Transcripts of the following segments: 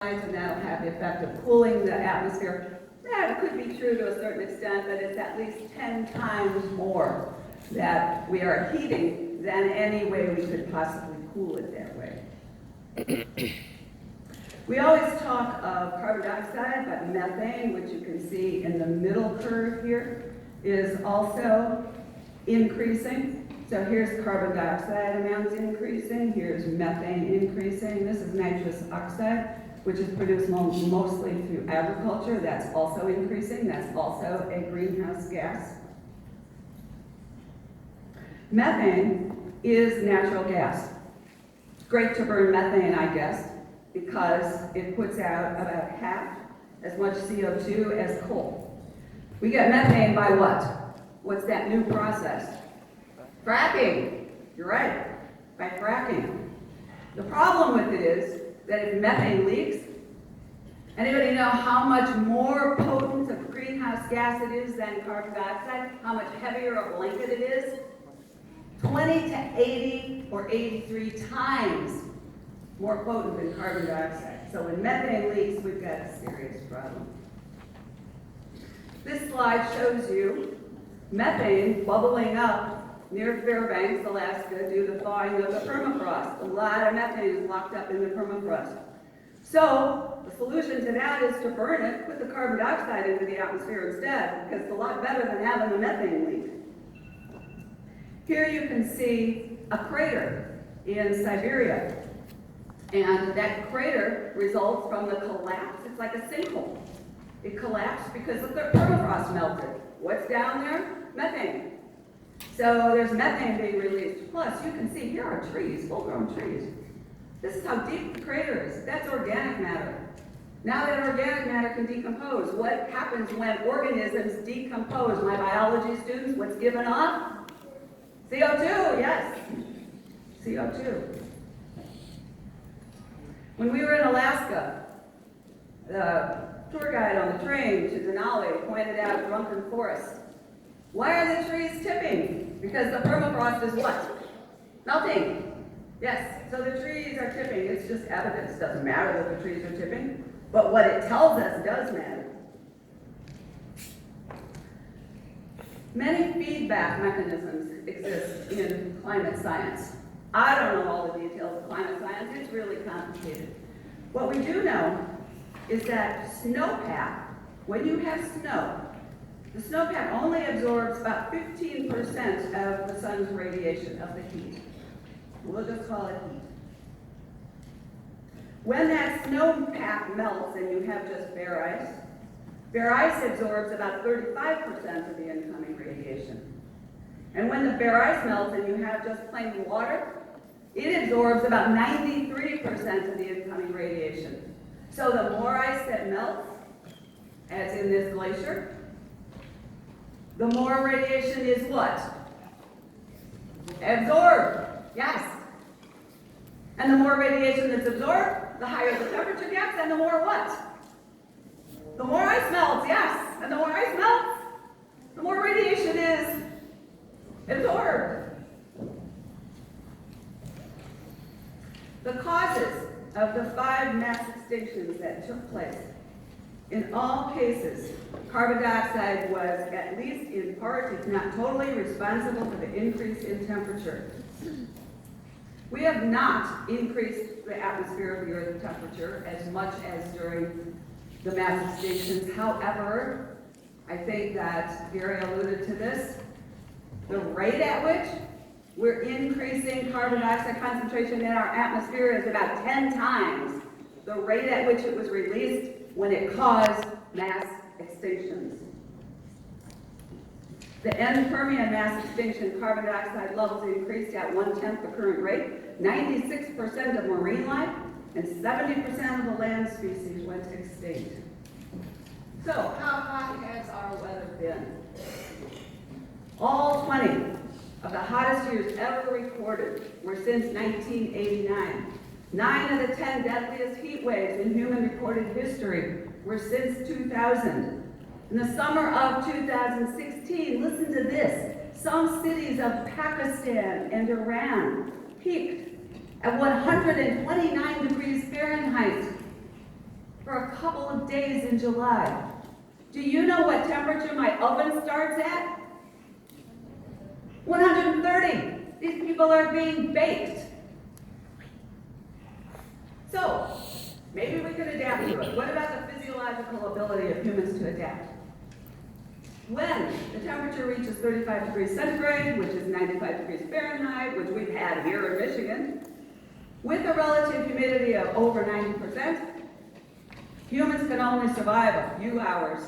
and that'll have the effect of cooling the atmosphere. That could be true to a certain extent, but it's at least 10 times more that we are heating than any way we could possibly cool it that way. We always talk of carbon dioxide, but methane, which you can see in the middle curve here, is also increasing. So here's carbon dioxide amounts increasing, here's methane increasing. This is nitrous oxide, which is produced mostly through agriculture. That's also increasing. That's also a greenhouse gas. Methane is natural gas. It's great to burn methane, I guess, because it puts out about half as much CO2 as coal. We get methane by what? What's that new process? Fracking. You're right, by fracking. The problem with it is that if methane leaks, anybody know how much more potent a greenhouse gas it is than carbon dioxide? How much heavier a blanket it is? 20 to 80 or 83 times more potent than carbon dioxide. So when methane leaks, we've got a serious problem. This slide shows you methane bubbling up near Fairbanks, Alaska, due to thawing of the permafrost. A lot of methane is locked up in the permafrost. So the solution to that is to burn it, put the carbon dioxide into the atmosphere instead, because it's a lot better than having the methane leak. Here you can see a crater in Siberia. And that crater results from the collapse. It's like a sinkhole. It collapsed because of the permafrost melted. What's down there? Methane. So there's methane being released. Plus, you can see here are trees, full-grown trees. This is how deep the crater is. That's organic matter. Now that organic matter can decompose, what happens when organisms decompose? My biology students, what's given off? CO2, yes. CO2. When we were in Alaska, the tour guide on the train to Denali pointed out drunken forests. Why are the trees tipping? Because the permafrost is what? Melting. Yes, so the trees are tipping. It's just evidence. It doesn't matter that the trees are tipping, but what it tells us does matter. Many feedback mechanisms exist in climate science. I don't know all the details of climate science. It's really complicated. What we do know is that snowpack, when you have snow, the snowpack only absorbs about 15% of the sun's radiation, of the heat. We'll just call it heat. When that snowpack melts and you have just bare ice absorbs about 35% of the incoming radiation. And when the bare ice melts and you have just plain water, it absorbs about 93% of the incoming radiation. So the more ice that melts, as in this glacier, the more radiation is what? Absorbed. Yes. And the more radiation that's absorbed, the higher the temperature gets, and the more what? The more ice melts, yes. And the more ice melts, the more radiation is absorbed. The causes of the 5 mass extinctions that took place, in all cases, carbon dioxide was, at least in part, if not totally, responsible for the increase in temperature. We have not increased the atmosphere of the Earth's temperature as much as during the mass extinctions. However, I think that Gary alluded to this, the rate at which we're increasing carbon dioxide concentration in our atmosphere is about 10 times the rate at which it was released when it caused mass extinctions. The end Permian mass extinction carbon dioxide levels increased at 1/10 the current rate. 96% of marine life and 70% of the land species went extinct. So, how hot has our weather been? All 20 of the hottest years ever recorded were since 1989. 9 of the 10 deadliest heat waves in human recorded history were since 2000. In the summer of 2016, listen to this, some cities of Pakistan and Iran peaked at 129 degrees Fahrenheit couple of days in July. Do you know what temperature my oven starts at? 130. These people are being baked. So, maybe we could adapt to it. What about the physiological ability of humans to adapt? When the temperature reaches 35 degrees centigrade, which is 95 degrees Fahrenheit, which we've had here in Michigan, with a relative humidity of over 90%, humans can only survive a few hours.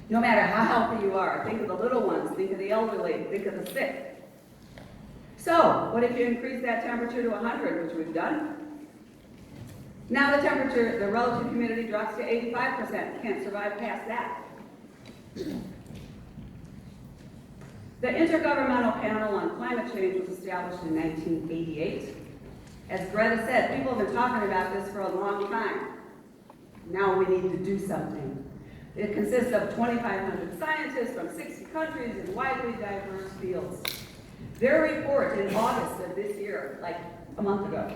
No matter how healthy you are. Think of the little ones, think of the elderly, think of the sick. So, what if you increase that temperature to 100, which we've done? Now the temperature, the relative humidity drops to 85%. Can't survive past that. The Intergovernmental Panel on Climate Change was established in 1988. As Greta said, people have been talking about this for a long time. Now we need to do something. It consists of 2,500 scientists from 60 countries in widely diverse fields. Their report in August of this year, like a month ago,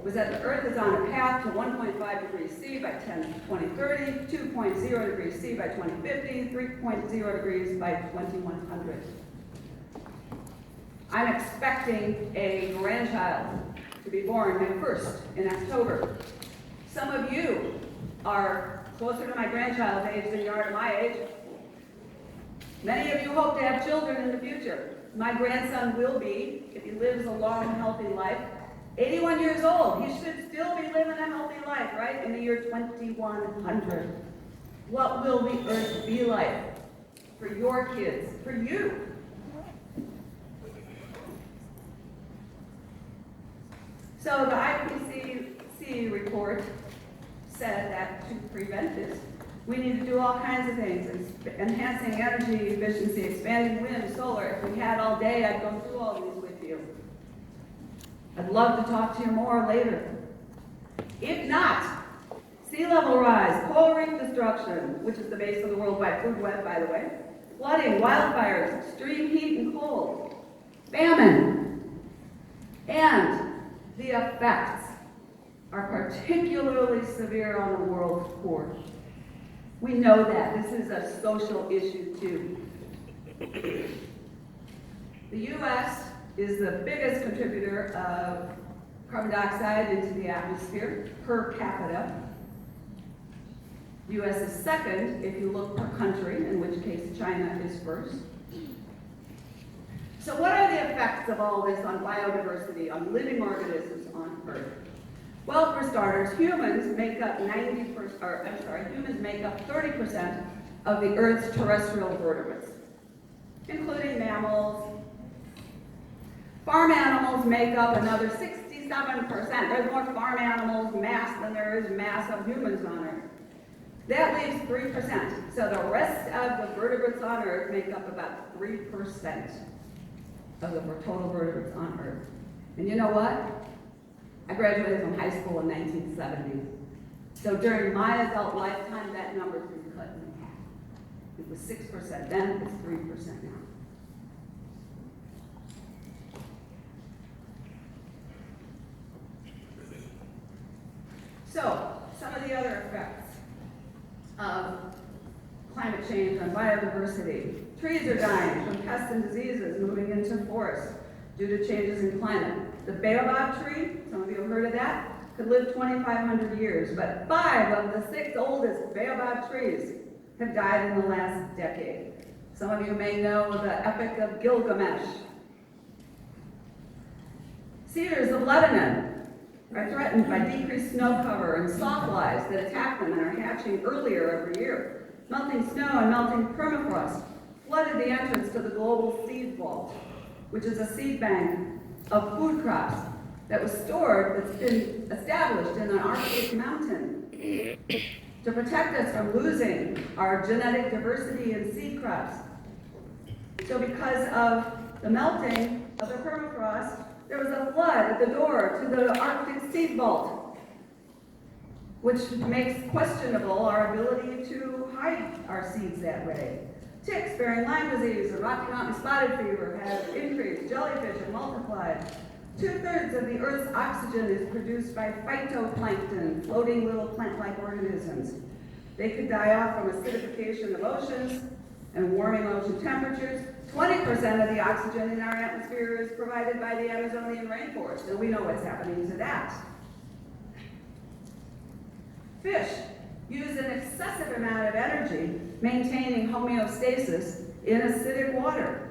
was that the Earth is on a path to 1.5 degrees C by 2030, 2.0 degrees C by 2050, 3.0 degrees by 2100. I'm expecting a grandchild to be born, my first, in October. Some of you are closer to my grandchild's age than you are to my age. Many of you hope to have children in the future. My grandson will be, if he lives a long, healthy life, 81 years old. He should still be living a healthy life, right? In the year 2100. What will the Earth be like for your kids, for you? So the IPCC report said that to prevent this, we need to do all kinds of things, enhancing energy efficiency, expanding wind, solar. If we had all day, I'd go through all these with you. I'd love to talk to you more later. If not, sea level rise, coral reef destruction, which is the base of the worldwide food web, by the way, flooding, wildfires, extreme heat and cold, famine, and the effects are particularly severe on the world's poor. We know that. This is a social issue too. The U.S. is the biggest contributor of carbon dioxide into the atmosphere per capita. The U.S. is second if you look per country, in which case China is first. So what are the effects of all this on biodiversity, on living organisms on Earth? Well, for starters, humans make up 30% of the Earth's terrestrial vertebrates, including mammals. Farm animals make up another 67%. There's more farm animals mass than there is mass of humans on Earth. That leaves 3%. So the rest of the vertebrates on Earth make up about 3% of the total vertebrates on Earth. And you know what? I graduated from high school in 1970. So during my adult lifetime, that number's been cut in half. It was 6% then, it's 3% now. So, some of the other effects of climate change on biodiversity. Trees are dying from pests and diseases moving into forests due to changes in climate. The baobab tree, some of you have heard of that, could live 2,500 years, but 5 of the 6 oldest baobab trees have died in the last decade. Some of you may know the Epic of Gilgamesh. Cedars of Lebanon are threatened by decreased snow cover and sawflies that attack them and are hatching earlier every year. Melting snow and melting permafrost flooded the entrance to the global seed vault, which is a seed bank of food crops that was stored, that's been established in an Arctic mountain to protect us from losing our genetic diversity in seed crops. So because of the melting of the permafrost, there was a flood at the door to the Arctic seed vault, which makes questionable our ability to hide our seeds that way. Ticks bearing Lyme disease and Rocky Mountain spotted fever have increased. Jellyfish have multiplied. 2/3 of the Earth's oxygen is produced by phytoplankton, floating little plant-like organisms. They could die off from acidification of oceans and warming ocean temperatures. 20% of the oxygen in our atmosphere is provided by the Amazonian rainforest, and we know what's happening to that. Fish use an excessive amount of energy maintaining homeostasis in acidic water.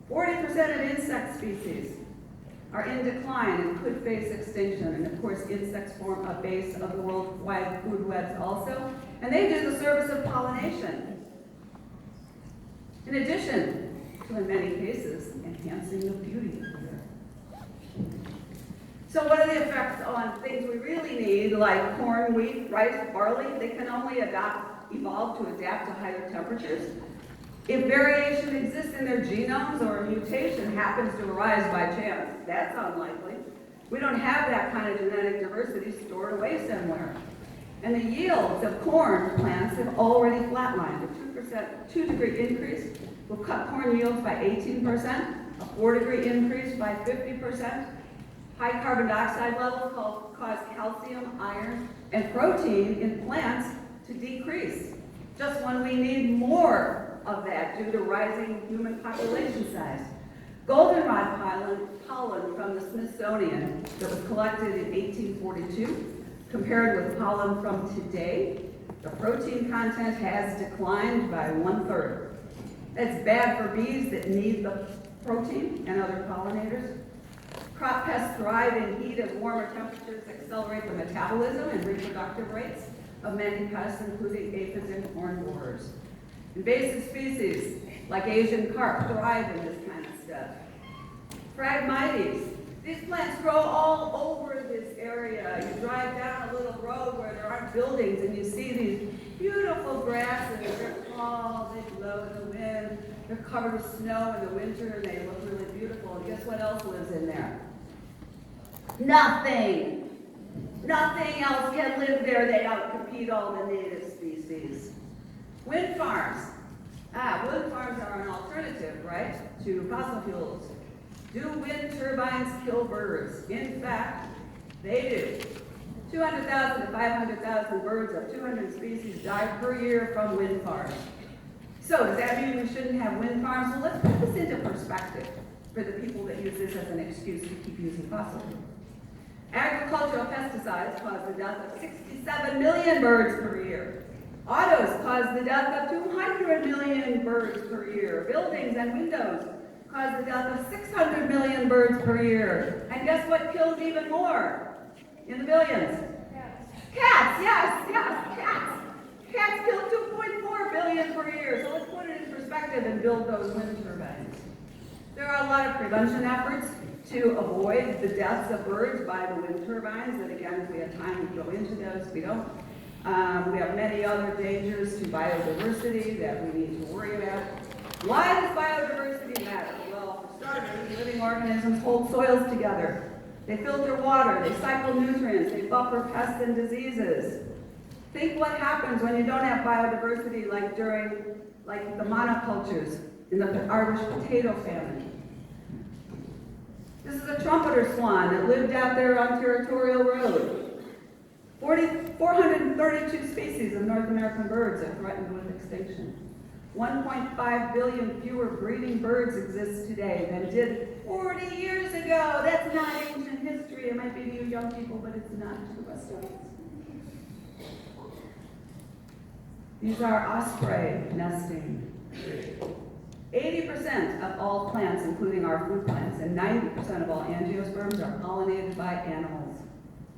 40% of insect species are in decline and could face extinction. And of course, insects form a base of the worldwide food webs also, and they do the service of pollination. In addition to, in many cases, enhancing the beauty of the earth. So what are the effects on things we really need, like corn, wheat, rice, barley? They can only evolve to adapt to higher temperatures. If variation exists in their genomes or a mutation happens to arise by chance, that's unlikely. We don't have that kind of genetic diversity stored away somewhere. And the yields of corn plants have already flatlined. A 2-degree increase will cut corn yields by 18%, a 4-degree increase by 50%. High carbon dioxide levels cause calcium, iron, and protein in plants to decrease, just when we need more of that due to rising human population size. Goldenrod pollen from the Smithsonian that was collected in 1842, compared with pollen from today, the protein content has declined by 1/3. That's bad for bees that need the protein and other pollinators. Crop pests thrive in heat as warmer temperatures accelerate the metabolism and reproductive rates of many pests, including aphids and corn borers. Invasive species like Asian carp thrive in this kind of stuff. Phragmites. These plants grow all over this area. You drive down a little road where there aren't buildings and you see these beautiful grasses. They're tall, they blow in the wind. They're covered with snow in the winter and they look really beautiful. And guess what else lives in there? Nothing. Nothing else can live there. They outcompete all the native species. Wind farms. Wind farms are an alternative, right, to fossil fuels. Do wind turbines kill birds? In fact, they do. 200,000 to 500,000 birds of 200 species die per year from wind farms. So does that mean we shouldn't have wind farms? Well, let's put this into perspective for the people that use this as an excuse to keep using fossil fuels. Agricultural pesticides cause the death of 67 million birds per year. Autos cause the death of 200 million birds per year. Buildings and windows cause the death of 600 million birds per year. And guess what kills even more? In the billions? Cats, yes, cats. Cats kill 2.4 billion per year. So let's put it in perspective and build those wind turbines. There are a lot of prevention efforts to avoid the deaths of birds by the wind turbines. And again, if we have time, we go into those. We don't. We have many other dangers to biodiversity that we need to worry about. Why does biodiversity matter? Well, for starters, living organisms hold soils together. They filter water, they cycle nutrients, they buffer pests and diseases. Think what happens when you don't have biodiversity, like during the monocultures in the Irish potato famine. This is a trumpeter swan that lived out there on Territorial Road. 432 species of North American birds are threatened with extinction. 1.5 billion fewer breeding birds exist today than did 40 years ago. That's not ancient history. It might be to you young people, but it's not to the rest of us. These are osprey nesting. 80% of all plants, including our food plants, and 90% of all angiosperms are pollinated by animals.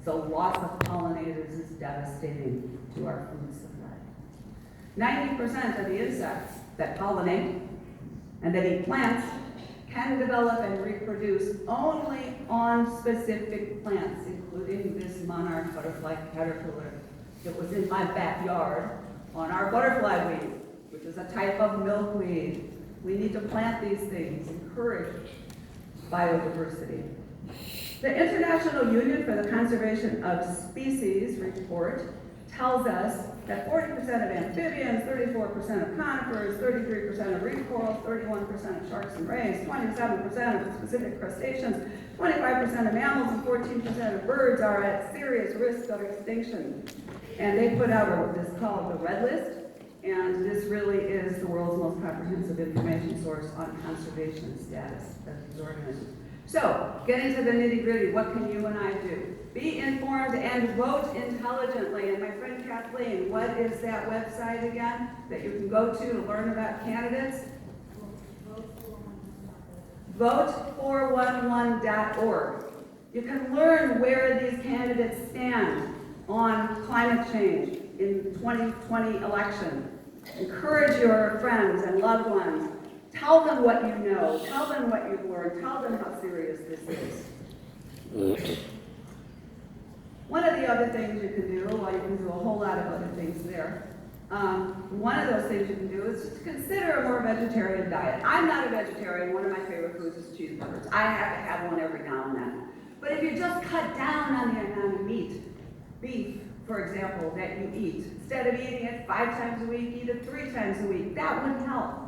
So loss of pollinators is devastating to our food supply. 90% of the insects that pollinate and that eat plants can develop and reproduce only on specific plants, including this monarch butterfly caterpillar that was in my backyard on our butterfly weed, which is a type of milkweed. We need to plant these things, encourage biodiversity. The International Union for the Conservation of Species report tells us that 40% of amphibians, 34% of conifers, 33% of reef corals, 31% of sharks and rays, 27% of specific crustaceans, 25% of mammals and 14% of birds are at serious risk of extinction. And they put out what is called the Red List, and this really is the world's most comprehensive information source on conservation status of these organisms. So, getting to the nitty-gritty, what can you and I do? Be informed and vote intelligently. And my friend Kathleen, what is that website again that you can go to learn about candidates? Vote411.org. You can learn where these candidates stand on climate change in the 2020 election. Encourage your friends and loved ones. Tell them what you know. Tell them what you've learned. Tell them how serious this is. One of the other things you can do, well, you can do a whole lot of other things there. One of those things you can do is just consider a more vegetarian diet. I'm not a vegetarian. One of my favorite foods is cheeseburgers. I have to have one every now and then. But if you just cut down on the amount of meat, beef, for example, that you eat, instead of eating it 5 times a week, eat it 3 times a week. That would help.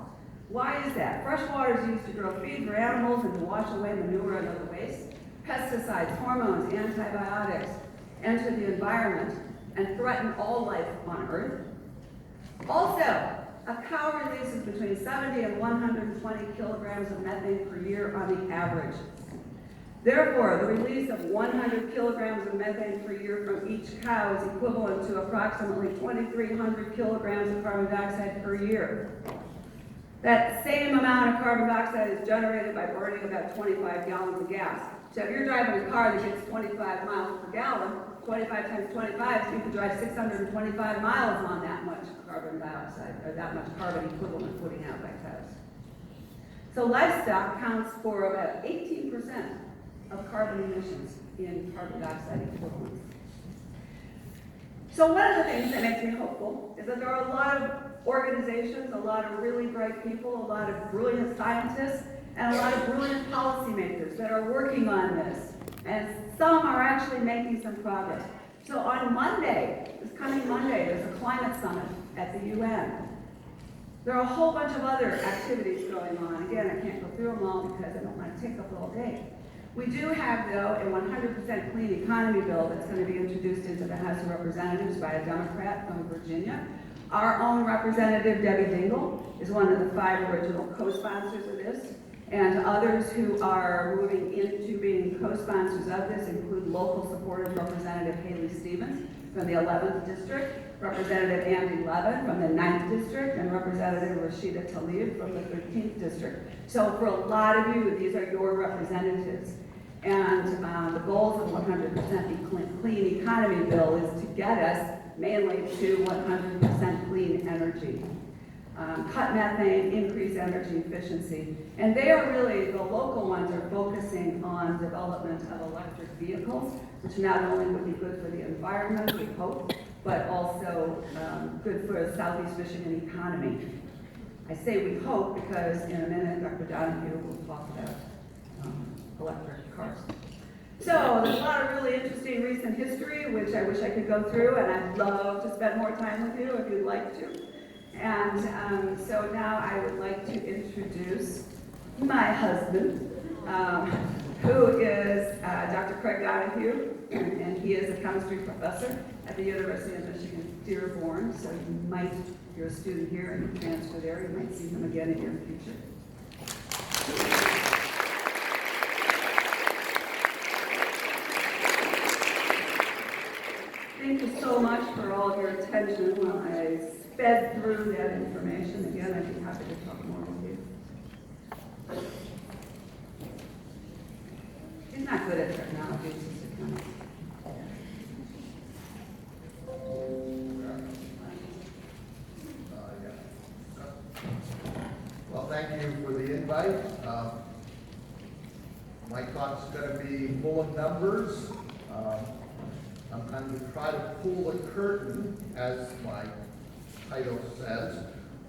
Why is that? Fresh water is used to grow feed for animals and to wash away manure and other waste. Pesticides, hormones, antibiotics enter the environment and threaten all life on Earth. Also, a cow releases between 70 and 120 kilograms of methane per year on the average. Therefore, the release of 100 kilograms of methane per year from each cow is equivalent to approximately 2,300 kilograms of carbon dioxide per year. That same amount of carbon dioxide is generated by burning about 25 gallons of gas. So if you're driving a car that gets 25 miles per gallon, 25 times 25, so you can drive 625 miles on that much carbon dioxide, or that much carbon equivalent putting out by cows. So livestock counts for about 18% of carbon emissions in carbon dioxide equivalents. So one of the things that makes me hopeful is that there are a lot of organizations, a lot of really bright people, a lot of brilliant scientists, and a lot of brilliant policymakers that are working on this. And some are actually making some progress. So on Monday, this coming Monday, there's a climate summit at the UN. There are a whole bunch of other activities going on. Again, I can't go through them all because I don't want to take up all day. We do have, though, a 100% clean economy bill that's going to be introduced into the House of Representatives by a Democrat from Virginia. Our own Representative Debbie Dingell is one of the 5 original co-sponsors of this, and others who are moving into being co-sponsors of this include local supporters, Representative Haley Stevens from the 11th District, Representative Andy Levin from the 9th District, and Representative Rashida Tlaib from the 13th District. So for a lot of you, these are your representatives. And the goals of 100% clean economy bill is to get us mainly to 100% clean energy. Cut methane, increase energy efficiency. And they are really, the local ones are focusing on development of electric vehicles, which not only would be good for the environment, we hope, but also good for the Southeast Michigan economy. I say we hope because in a minute, Dr. Donahue will talk about electric cars. So there's a lot of really interesting recent history, which I wish I could go through, and I'd love to spend more time with you if you'd like to. And so now I would like to introduce my husband, who is Dr. Craig Donahue, and he is a chemistry professor at the University of Michigan Dearborn. So you might, if you're a student here and you transfer there, you might see him again in your future. Thank you so much for all of your attention while I sped through that information. Again, I'd be happy to talk more with you. He's not good at technology, he's just a chemist. Well, thank you for the invite. My talk's going to be full of numbers. I'm going to try to pull the curtain, as my title says,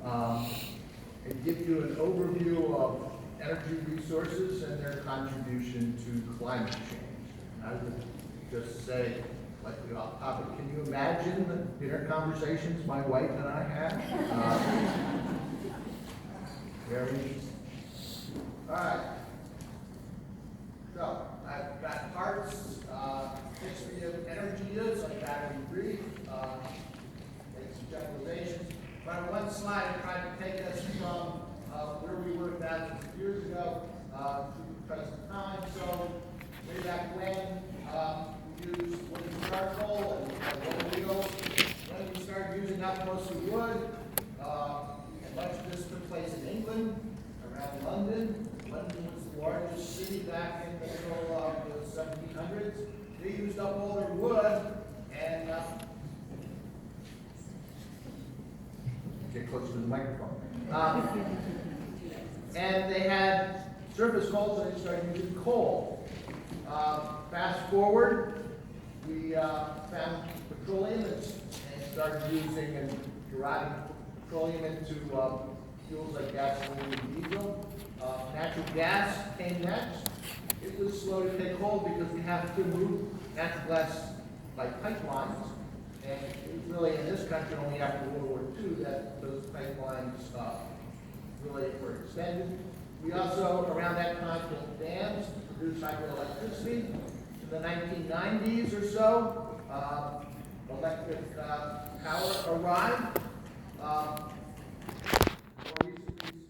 and give you an overview of energy resources and their contribution to climate change. I would just say, like the off topic, can you imagine the dinner conversations my wife and I had? Very interesting. All right. So, I out mostly wood. And much of this took place in England, around London. London was the largest city back in the middle of the 1700s. They used up all their wood, and get closer to the microphone. And they had surface coal, so they started using coal. Fast forward, we found petroleum and started using and deriving petroleum into fuels like gasoline and diesel. Natural gas came next. It was slow to take hold because we have to move natural gas by pipelines. And it was really in this country only after World War II that those pipelines really were extended. We also, around that time, built dams to produce hydroelectricity. In the 1990s or so, electric power arrived. More recently,